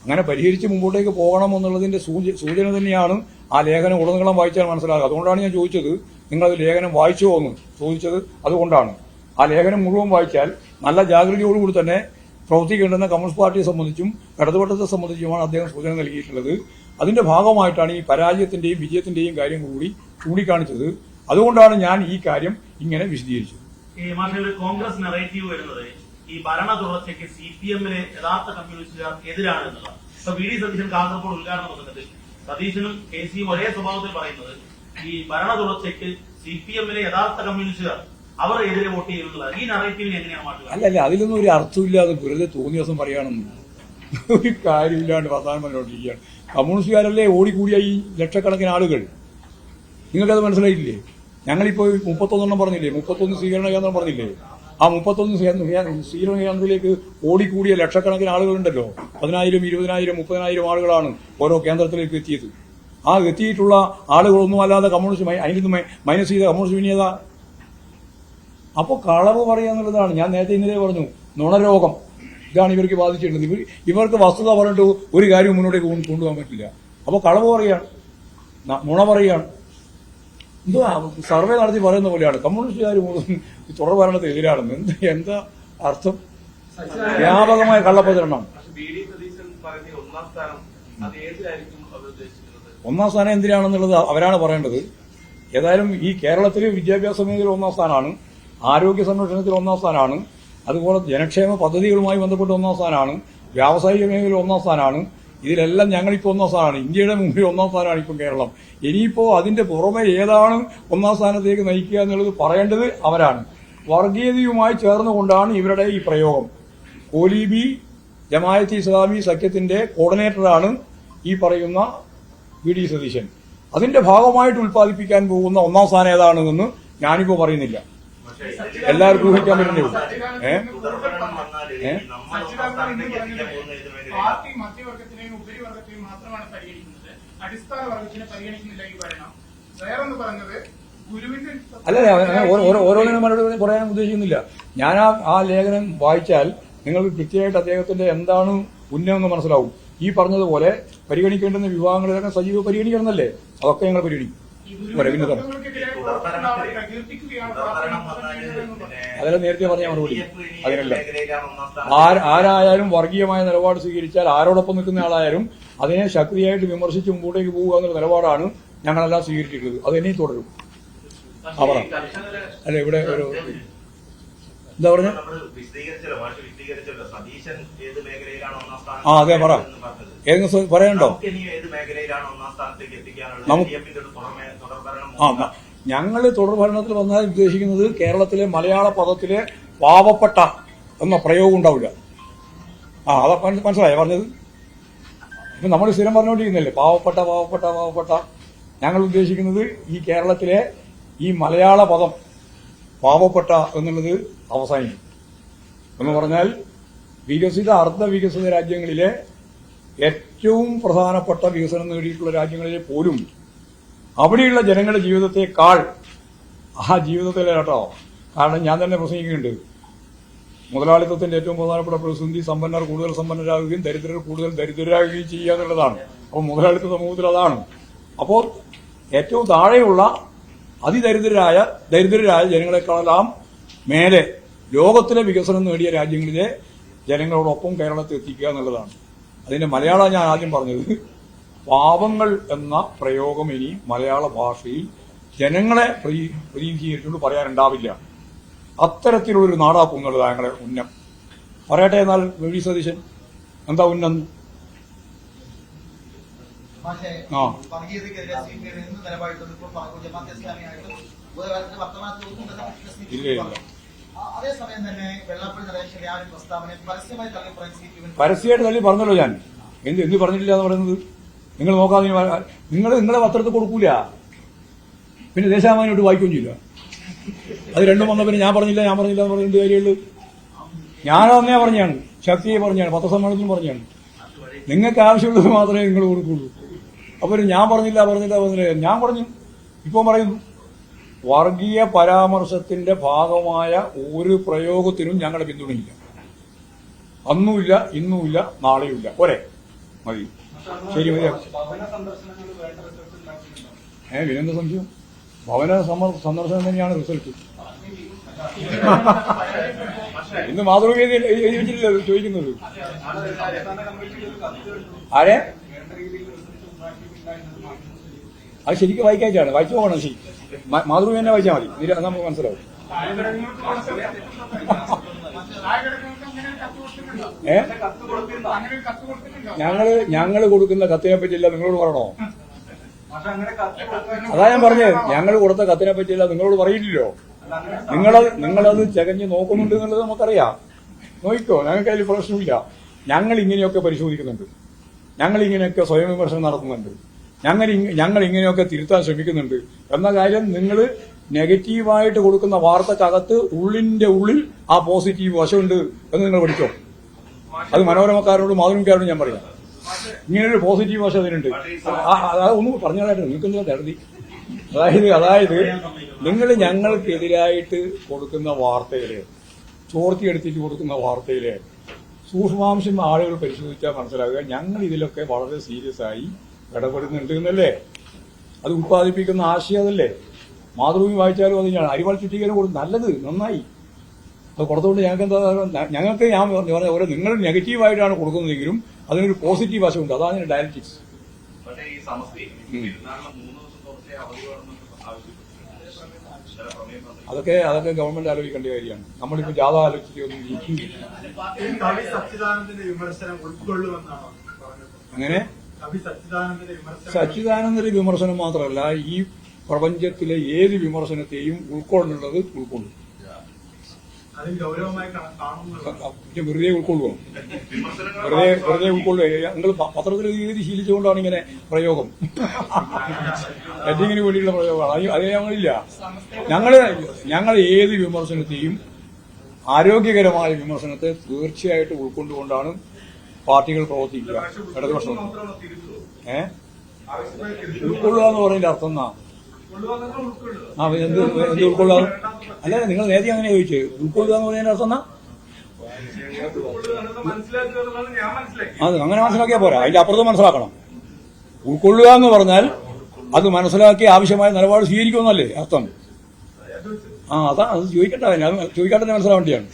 Speaker 1: അങ്ങനെ പരിഹരിച്ച് മുമ്പോട്ടേക്ക് പോകണം എന്നുള്ളതിന്റെ സൂചന തന്നെയാണ് ആ ലേഖനം ഉടനീളം വായിച്ചാൽ മനസ്സിലാകുക. അതുകൊണ്ടാണ് ഞാൻ ചോദിച്ചത്, നിങ്ങളത് ലേഖനം വായിച്ചോ എന്ന് ചോദിച്ചത്. അതുകൊണ്ടാണ് ആ ലേഖനം മുഴുവൻ വായിച്ചാൽ നല്ല ജാഗ്രതയോടുകൂടി തന്നെ പ്രവർത്തിക്കേണ്ടുന്ന കമ്മ്യൂണിസ്റ്റ് പാർട്ടിയെ സംബന്ധിച്ചും ഇടതുപക്ഷത്തെ സംബന്ധിച്ചുമാണ് അദ്ദേഹം സൂചന നൽകിയിട്ടുള്ളത്. അതിന്റെ ഭാഗമായിട്ടാണ് ഈ പരാജയത്തിന്റെയും വിജയത്തിന്റെയും കാര്യം കൂടി ചൂണ്ടിക്കാണിച്ചത്. അതുകൊണ്ടാണ് ഞാൻ ഈ കാര്യം ഇങ്ങനെ വിശദീകരിച്ചത്.
Speaker 3: കോൺഗ്രസ് നെറേറ്റീവ് വരുന്നത് ഈ ഭരണ തുടർച്ചയ്ക്ക് CPM-ന് യഥാർത്ഥ കമ്മ്യൂണിസ്റ്റുകാർ എതിരാണ് എന്നുള്ളതാണ്. ഇപ്പൊ വി ഡി സതീശൻ കാസർഗോഡ് ഉദ്ഘാടന പ്രസംഗത്തിൽ സതീശനും KC-യും ഒരേ സ്വഭാവത്തിൽ പറയുന്നത് ഈ ഭരണ തുടർച്ചയ്ക്ക് CPM-ലെ യഥാർത്ഥ കമ്മ്യൂണിസ്റ്റുകാർ അവർ എതിരെ വോട്ട് ചെയ്യുന്നതാണ്. ഈ നറേറ്റീവിന് എങ്ങനെയാണ് മാറ്റുക?
Speaker 1: അല്ലല്ല, അതിലൊന്നും ഒരു അർത്ഥമില്ലാതെ വെറുതെ തോന്നിയ ദിവസം പറയാണെന്ന് ഒരു കാര്യമില്ലാണ്ട് വർത്തമാനം പറഞ്ഞുകൊണ്ടിരിക്കുകയാണ്. കമ്മ്യൂണിസ്റ്റുകാരല്ലേ ഓടിക്കൂടിയ ഈ ലക്ഷക്കണക്കിന് ആളുകൾ. നിങ്ങൾക്കത് മനസ്സിലായില്ലേ? ഞങ്ങളിപ്പോ 31 പറഞ്ഞില്ലേ, 31 സ്വീകരണ കേന്ദ്രം പറഞ്ഞില്ലേ? ആ 31 സ്വീകരണ കേന്ദ്രത്തിലേക്ക് ഓടിക്കൂടിയ ലക്ഷക്കണക്കിന് ആളുകളുണ്ടല്ലോ. 10,000, 20,000, 30,000 ആളുകളാണ് ഓരോ കേന്ദ്രത്തിലേക്ക് എത്തിയത്. ആ എത്തിയിട്ടുള്ള ആളുകളൊന്നും അല്ലാതെ കമ്മ്യൂണിസ്റ്റ് അതിൽ നിന്ന് മൈനസ് ചെയ്ത കമ്മ്യൂണിസ്റ്റ് വിനീത. അപ്പോൾ കളവ് പറയുക എന്നുള്ളതാണ്. ഞാൻ നേരത്തെ ഇന്നലെ പറഞ്ഞു, നുണരോഗം ഇതാണ് ഇവർക്ക് ബാധിച്ചിട്ടുള്ളത്. ഇവർക്ക് വസ്തുത പറഞ്ഞിട്ട് ഒരു കാര്യവും മുന്നോട്ടേക്ക് കൊണ്ടുപോകാൻ പറ്റില്ല. അപ്പോൾ കളവ് പറയുകയാണ്, നുണ പറയുകയാണ്. എന്തോ സർവേ നടത്തി പറയുന്ന പോലെയാണ് കമ്മ്യൂണിസ്റ്റുകാർ തുടർ ഭരണത്തിന് എതിരാണെന്ന്. എന്താ അർത്ഥം? വ്യാപകമായ കള്ളപ്രചരണം. ഒന്നാം സ്ഥാനം എന്തിനാണെന്നുള്ളത് അവരാണ് പറയേണ്ടത്. ഏതായാലും ഈ കേരളത്തിൽ വിദ്യാഭ്യാസ മേഖലയിൽ 1-ാം സ്ഥാനമാണ്, ആരോഗ്യ സംരക്ഷണത്തിൽ 1-ാം സ്ഥാനമാണ്, അതുപോലെ ജനക്ഷേമ പദ്ധതികളുമായി ബന്ധപ്പെട്ട് 1-ാം സ്ഥാനമാണ്, വ്യാവസായിക മേഖലയിൽ 1-ാം സ്ഥാനമാണ്. ഇതിലെല്ലാം ഞങ്ങളിപ്പോൾ 1-ാം സ്ഥാനമാണ്. ഇന്ത്യയുടെ മുമ്പിൽ 1-ാം സ്ഥാനമാണ് ഇപ്പം കേരളം. ഇനിയിപ്പോ അതിന്റെ പുറമെ ഏതാണ് 1-ാം സ്ഥാനത്തേക്ക് നയിക്കുക എന്നുള്ളത് പറയേണ്ടത് അവരാണ്. വർഗീയതയുമായി ചേർന്നുകൊണ്ടാണ് ഇവരുടെ ഈ പ്രയോഗം. കോലീബി ജമാഅത്തെ ഇസ്ലാമി സഖ്യത്തിന്റെ കോർഡിനേറ്ററാണ് ഈ പറയുന്ന വി ഡി സതീശൻ. അതിന്റെ ഭാഗമായിട്ട് ഉൽപ്പാദിപ്പിക്കാൻ പോകുന്ന 1-ാം സ്ഥാനം ഏതാണെന്ന് ഞാനിപ്പോ പറയുന്നില്ല. എല്ലാവർക്കും ഊഹിക്കാൻ പറ്റുന്നേ ഉള്ളൂ.
Speaker 4: പാർട്ടി മധ്യവർഗത്തിനെയും ഉപരിവർഗത്തെയും മാത്രമാണ് പരിഗണിക്കുന്നത്, അടിസ്ഥാന വർഗത്തിനെ പരിഗണിക്കുന്നില്ല ഈ ഭരണം. വേറൊന്ന് പറഞ്ഞത് ഗുരുവിന്റെ
Speaker 1: ഓരോന്നിനും മറുപടി പറയാൻ ഉദ്ദേശിക്കുന്നില്ല. ഞാൻ ആ ലേഖനം വായിച്ചാൽ നിങ്ങൾക്ക് കൃത്യമായിട്ട് അദ്ദേഹത്തിന്റെ എന്താണ് ഉന്നമെന്ന് മനസ്സിലാവും. ഈ പറഞ്ഞതുപോലെ പരിഗണിക്കേണ്ടുന്ന വിഭാഗങ്ങളിലൊക്കെ സജീവ പരിഗണിക്കണമെന്നല്ലേ, അതൊക്കെ ഞങ്ങൾ പരിഗണിക്കും. അതെല്ലാം നേരത്തെ പറഞ്ഞ മറുപടി. അതിനല്ല, ആരായാലും വർഗീയമായ നിലപാട് സ്വീകരിച്ചാൽ, ആരോടൊപ്പം നിൽക്കുന്ന ആളായാലും അതിനെ ശക്തിയായിട്ട് വിമർശിച്ച് മുമ്പോട്ടേക്ക് പോവുക എന്നുള്ള നിലപാടാണ് ഞങ്ങളെല്ലാം സ്വീകരിച്ചിട്ടുള്ളത്. അത് ഇനിയും തുടരും. അല്ല, ഇവിടെ ഒരു എന്താ പറഞ്ഞ അതെ പറ, ഏതെങ്കിലും പറയണ്ടോ? ഞങ്ങൾ തുടർ ഭരണത്തിൽ വന്നാൽ ഉദ്ദേശിക്കുന്നത് കേരളത്തിലെ മലയാള പദത്തിലെ പാവപ്പെട്ട എന്ന പ്രയോഗം ഉണ്ടാവില്ല. അത് മനസ്സിലായോ പറഞ്ഞത്? ഇപ്പൊ നമ്മൾ സ്ഥിരം പറഞ്ഞുകൊണ്ടിരിക്കുന്നില്ലേ പാവപ്പെട്ട പാവപ്പെട്ട പാവപ്പെട്ട. ഞങ്ങൾ ഉദ്ദേശിക്കുന്നത് ഈ കേരളത്തിലെ ഈ മലയാള പദം പാവപ്പെട്ട എന്നുള്ളത് അവസാനിക്കും. എന്ന് പറഞ്ഞാൽ വികസിത അർദ്ധവികസിത രാജ്യങ്ങളിലെ ഏറ്റവും പ്രധാനപ്പെട്ട വികസനം നേടിയിട്ടുള്ള രാജ്യങ്ങളിലെ പോലും അവിടെയുള്ള ജനങ്ങളുടെ ജീവിതത്തെക്കാൾ ആ ജീവിതത്തിലെ കേട്ടോ, കാരണം ഞാൻ തന്നെ പ്രസംഗിക്കുന്നുണ്ട്, മുതലാളിത്തത്തിന്റെ ഏറ്റവും പ്രധാനപ്പെട്ട പ്രതിസന്ധി സമ്പന്നർ കൂടുതൽ സമ്പന്നരാകുകയും ദരിദ്രർ കൂടുതൽ ദരിദ്രരാകുകയും ചെയ്യുക എന്നുള്ളതാണ്. അപ്പോൾ മുതലാളിത്ത സമൂഹത്തിൽ അതാണ്. അപ്പോൾ ഏറ്റവും താഴെയുള്ള അതിദരിദ്രരായ ജനങ്ങളെക്കാളെല്ലാം മേലെ ലോകത്തിലെ വികസനം നേടിയ രാജ്യങ്ങളിലെ ജനങ്ങളോടൊപ്പം കേരളത്തിൽ എത്തിക്കുക എന്നുള്ളതാണ്. അതിന്റെ മലയാളം ഞാൻ ആദ്യം പറഞ്ഞത്. പാവങ്ങൾ എന്ന പ്രയോഗം ഇനി മലയാള ഭാഷയിൽ ജനങ്ങളെ പ്രതിനിധീകരിച്ചുകൊണ്ട് പറയാനുണ്ടാവില്ല. അത്തരത്തിലുള്ളൊരു നാടാക്കും എന്നുള്ളത് ഞങ്ങളുടെ ഉന്നം. പറയട്ടെ എന്നാൽ വി ഡി സതീശൻ എന്താ ഉന്നം? ഇല്ല ഇല്ല, പരസ്യമായിട്ട് തള്ളി പറഞ്ഞല്ലോ ഞാൻ. എന്ത് പറഞ്ഞിട്ടില്ല എന്ന് പറയുന്നത്? നിങ്ങൾ നോക്കാതെ നിങ്ങളുടെ പത്രത്തിൽ കൊടുക്കൂല, പിന്നെ ദേശാഭിമാനിയോട്ട് വായിക്കുകയും ചെയ്യില്ല. അത് രണ്ടും വന്ന പിന്നെ ഞാൻ പറഞ്ഞില്ല എന്ന് പറഞ്ഞ എന്ത് കാര്യമുള്ളൂ? ഞാനതന്നെ പറഞ്ഞാണ്, ശക്തിയെ പറഞ്ഞാണ്, പത്രസമ്മേളനത്തിൽ പറഞ്ഞാണ്. നിങ്ങൾക്ക് ആവശ്യമുള്ളത് മാത്രമേ നിങ്ങൾ കൊടുക്കുള്ളൂ. അപ്പോൾ ഞാൻ പറഞ്ഞില്ല. ഞാൻ പറഞ്ഞു, ഇപ്പം പറയുന്നു. വർഗീയ പരാമർശത്തിന്റെ ഭാഗമായ ഒരു പ്രയോഗത്തിനും ഞങ്ങളുടെ പിന്തുണയില്ല. അന്നുമില്ല, ഇന്നുമില്ല, നാളെയുമില്ല. പോരെ, മതി. ശരി, മതി. പിന്നെന്താ സംശയം? ഭവന സന്ദർശനം തന്നെയാണ് റിസൾട്ട്. ഇന്ന് മാതൃവേദി എഴുതിയിട്ടില്ല ചോദിക്കുന്നത്. ആരെ? അത് ശരിക്കും വായിക്കാച്ചാണ്, വായിച്ചു പോകണം. ശരി, മാതൃഭൂമി തന്നെ വായിച്ചാൽ മതി, നമുക്ക് മനസ്സിലാവും. ഞങ്ങള് കൊടുക്കുന്ന കത്തിനെ പറ്റിയില്ല നിങ്ങളോട് പറയണോ? അതാ ഞാൻ പറഞ്ഞത്, ഞങ്ങൾ കൊടുത്ത കത്തിനെ പറ്റിയില്ല നിങ്ങളോട് പറയില്ലല്ലോ. നിങ്ങളത് ചകഞ്ഞ് നോക്കുന്നുണ്ട് എന്നുള്ളത് നമുക്കറിയാം. നോക്കിക്കോ, ഞങ്ങൾക്ക് അതിൽ പ്രശ്നമില്ല. ഞങ്ങൾ ഇങ്ങനെയൊക്കെ പരിശോധിക്കുന്നുണ്ട്, ഞങ്ങൾ ഇങ്ങനെയൊക്കെ സ്വയം വിമർശനം നടത്തുന്നുണ്ട്, ഞങ്ങൾ ഇങ്ങനെയൊക്കെ തിരുത്താൻ ശ്രമിക്കുന്നുണ്ട് എന്ന കാര്യം നിങ്ങൾ നെഗറ്റീവായിട്ട് കൊടുക്കുന്ന വാർത്തക്കകത്ത് ഉള്ളിന്റെ ഉള്ളിൽ ആ പോസിറ്റീവ് വശമുണ്ട് എന്ന് നിങ്ങൾ പഠിച്ചോ. അത് മനോരമക്കാരോടും മാതൃഭൂമിക്കാരോടും ഞാൻ പറയാം, ഇങ്ങനൊരു പോസിറ്റീവ് വശം അതിനുണ്ട്. ഒന്ന് പറഞ്ഞതായിട്ട് നിൽക്കുന്നത് കരുതി. അതായത് നിങ്ങൾ ഞങ്ങൾക്കെതിരായിട്ട് കൊടുക്കുന്ന വാർത്തയില്, ചോർത്തിയെടുത്തിട്ട് കൊടുക്കുന്ന വാർത്തയില് സൂക്ഷ്മാംശം ആളുകൾ പരിശോധിച്ചാൽ മനസ്സിലാകുക ഞങ്ങൾ ഇതിലൊക്കെ വളരെ സീരിയസ് ആയി ഇടപെടുന്നുണ്ട് എന്നല്ലേ. അത് ഉത്പാദിപ്പിക്കുന്ന ആശയം അതല്ലേ. മാതൃഭൂമി വായിച്ചാലും അത് ഞാൻ അരിവാൾ ചുറ്റിക്കലും കൊടുക്കും, നല്ലത്, നന്നായി. അത് കൊടുത്തുകൊണ്ട് ഞങ്ങൾക്ക് ഞാൻ പറഞ്ഞ പോലെ നിങ്ങൾ നെഗറ്റീവായിട്ടാണ് കൊടുക്കുന്നതെങ്കിലും അതിനൊരു പോസിറ്റീവ് വശമുണ്ട്. അതാണ് ഡയലക്റ്റിക്സ്. അതൊക്കെ ഗവൺമെന്റ് ആലോചിക്കേണ്ട കാര്യമാണ്. നമ്മളിപ്പോ ജാഥ ആലോചിച്ചൊന്നും അങ്ങനെ. സച്ചിദാനന്ദന്റെ വിമർശനം മാത്രമല്ല, ഈ പ്രപഞ്ചത്തിലെ ഏത് വിമർശനത്തെയും ഉൾക്കൊള്ളുന്നത് ഉൾക്കൊള്ളും. വെറുതെ ഉൾക്കൊള്ളുമോ? വെറുതെ ഉൾക്കൊള്ളുക. നിങ്ങൾ പത്രത്തിൽ എഴുതി ശീലിച്ചുകൊണ്ടാണ് ഇങ്ങനെ പ്രയോഗം, ഹെഡിങ്ങിന് വേണ്ടിയുള്ള പ്രയോഗമാണ്. അത് ഞങ്ങളില്ല. ഞങ്ങൾ ഏത് വിമർശനത്തെയും, ആരോഗ്യകരമായ വിമർശനത്തെ തീർച്ചയായിട്ടും ഉൾക്കൊണ്ടുകൊണ്ടാണ് പാർട്ടികൾ പ്രവർത്തിക്കുക. ഇടതുപക്ഷം ഉൾക്കൊള്ളുക എന്ന് പറയുന്നതിന്റെ അർത്ഥം എന്നാ? എന്ത് ഉൾക്കൊള്ളുക? അല്ല, നിങ്ങൾ നേരത്തെ അങ്ങനെ ചോദിച്ചു. ഉൾക്കൊള്ളുക എന്ന് പറയുന്നതിന്റെ അർത്ഥം എന്നാ? അത് അങ്ങനെ മനസ്സിലാക്കിയാൽ പോരാ, അതിന്റെ അപ്പുറത്ത് മനസ്സിലാക്കണം. ഉൾക്കൊള്ളുക എന്ന് പറഞ്ഞാൽ അത് മനസ്സിലാക്കി ആവശ്യമായ നിലപാട് സ്വീകരിക്കുമെന്നല്ലേ അർത്ഥം? അതാ, അത് ചോദിക്കാതെ മനസ്സിലാവേണ്ടിയാണ്.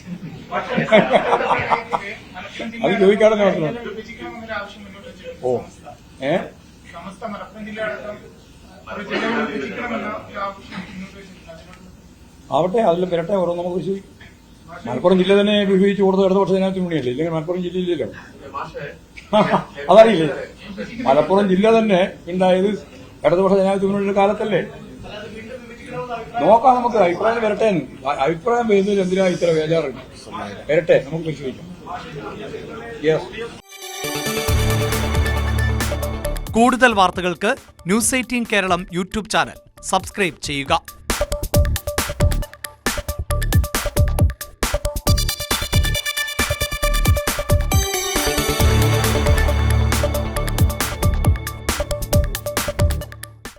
Speaker 1: അത് ചോദിക്കാതെ മനസ്സിലാവും. ആവട്ടെ, അതിലും വരട്ടെ, ഓരോ നമുക്ക് പരിശോധിക്കും. മലപ്പുറം ജില്ല തന്നെ വിഭജിച്ചു കൊടുത്ത ഇടതുപക്ഷ ജനാധിപത്യ മുന്നണിയല്ലേ, ഇല്ലെങ്കിൽ മലപ്പുറം ജില്ലയില്ലല്ലോ. അതറിയില്ലേ? മലപ്പുറം ജില്ല തന്നെ ഉണ്ടായത് ഇടതുപക്ഷ ജനാധിപത്യ മുന്നണിയുടെ കാലത്തല്ലേ. നോക്കാം, നമുക്ക് അഭിപ്രായം വരട്ടെ. അഭിപ്രായം വരുന്നതിൽ എന്തിനാ ഇത്ര വേജാറുണ്ട്? വരട്ടെ, നമുക്ക് പരിശോധിക്കാം.
Speaker 5: കൂടുതൽ വാർത്തകൾക്ക് news 18 Keralam YouTube channel subscribe ചെയ്യുക.